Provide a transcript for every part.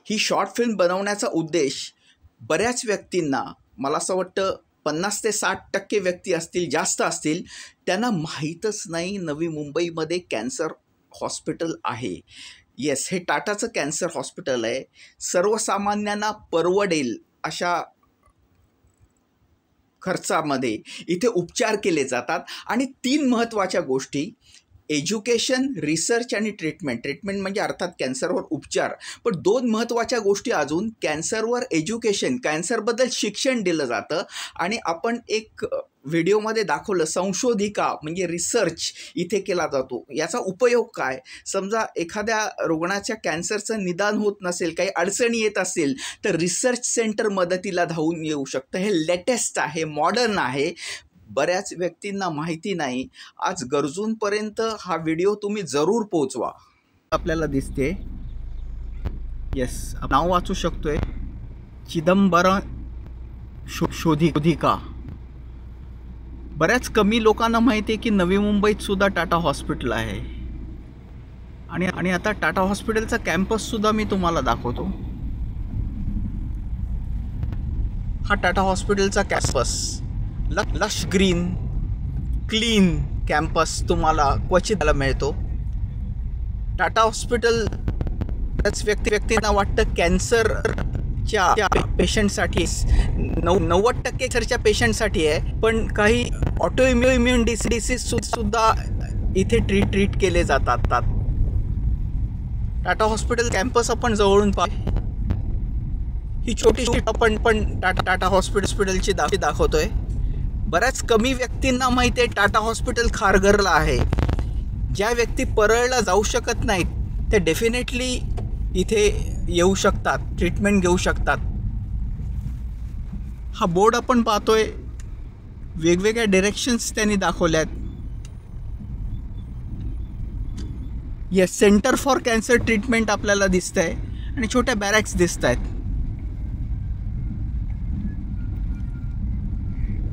ही short film बनवण्याचा उद्देश बऱ्याच व्यक्तींना, मला असं वाटतं 50 ते 60% व्यक्ती असतील, जास्त असतील, त्यांना माहीतच नाही नवी मुंबईमध्ये कॅन्सर हॉस्पिटल आहे. येस, हे टाटाचं कॅन्सर हॉस्पिटल आहे. सर्वसामान्यांना परवडेल अशा खर्चामध्ये इथे उपचार केले जातात. आणि 3 महत्त्वाच्या गोष्टी: एज्युकेशन, रिसर्च आणि ट्रीटमेंट. ट्रीटमेंट म्हणजे अर्थात कॅन्सरवर उपचार, पण 2 महत्त्वाच्या गोष्टी अजून: कॅन्सरवर एज्युकेशन, कॅन्सरबद्दल शिक्षण दिलं जातं. आणि आपण एक व्हिडिओमध्ये दाखवलं, संशोधिका म्हणजे रिसर्च इथे केला जातो. याचा उपयोग काय? समजा एखाद्या रुग्णाच्या कॅन्सरचं निदान होत नसेल, काही अडचणी येत असतील, तर रिसर्च सेंटर मदतीला धावून येऊ शकतं. हे लेटेस्ट आहे, मॉडर्न आहे, बऱ्याच व्यक्तींना माहिती नाही. आज गरजूंपर्यंत हा व्हिडिओ तुम्ही जरूर पोहोचवा. आपल्याला दिसते, येस, नाव वाचू शकतोय, चिदंबरम शोधिका. बऱ्याच कमी लोकांना माहिती आहे की नवी मुंबईत सुद्धा टाटा हॉस्पिटल आहे. आणि आता टाटा हॉस्पिटलचा कॅम्पससुद्धा मी तुम्हाला दाखवतो. हा टाटा हॉस्पिटलचा campus, lush green, clean campus तुम्हाला क्वचित मिळतो. टाटा हॉस्पिटल बऱ्याच व्यक्तींना वाटतं कॅन्सरच्या पेशंटसाठी 90% कॅन्सरच्या पेशंटसाठी आहे, पण काही ऑटोइम्युन डिसीज सुद्धा इथे ट्रीट केले जातात. टाटा हॉस्पिटल कॅम्पस आपण जवळून पाहू. ही छोटीशी आपण टाटा हॉस्पिटलची दाखवतोय. बऱ्याच कमी व्यक्तींना माहिती आहे टाटा हॉस्पिटल खारघरला आहे. ज्या व्यक्ती परळला जाऊ शकत नाहीत ते डेफिनेटली इथे येऊ शकतात, ट्रीटमेंट घेऊ शकतात. हा बोर्ड आपण पाहतोय, वेगवेगळ्या डिरेक्शन्स त्यांनी दाखवल्यात. Yes, centre for cancer treatment आपल्याला दिसत आहे आणि छोट्या बॅरॅक्स दिसत आहेत.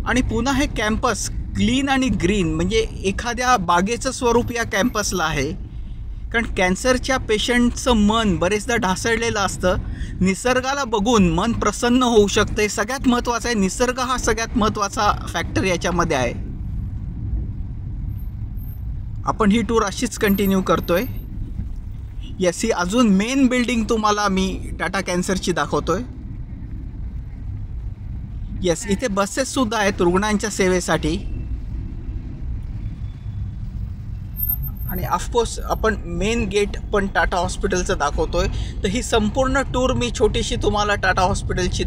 आणि पुन्हा हे कॅम्पस क्लीन आणि ग्रीन म्हणजे एखाद्या बागेचं स्वरूप या कॅम्पसला आहे. कारण कॅन्सरच्या पेशंटचं मन बरेचदा ढासळलेलं असतं. निसर्गाला बघून मन प्रसन्न होऊ शकते. सगळ्यात महत्त्वाचं आहे, निसर्ग हा सगळ्यात महत्त्वाचा फॅक्टर याच्यामध्ये आहे. आपण ही टूर अशीच कंटिन्यू करतोय. येस, ही अजून मेन बिल्डिंग तुम्हाला मी टाटा कॅन्सरची दाखवतोय. येस, इथे बसेससुद्धा आहेत रुग्णांच्या सेवेसाठी. आणि ऑफकोर्स आपण मेन गेट पण टाटा हॉस्पिटलचं दाखवतोय. तर ही संपूर्ण टूर मी छोटीशी तुम्हाला टाटा हॉस्पिटलची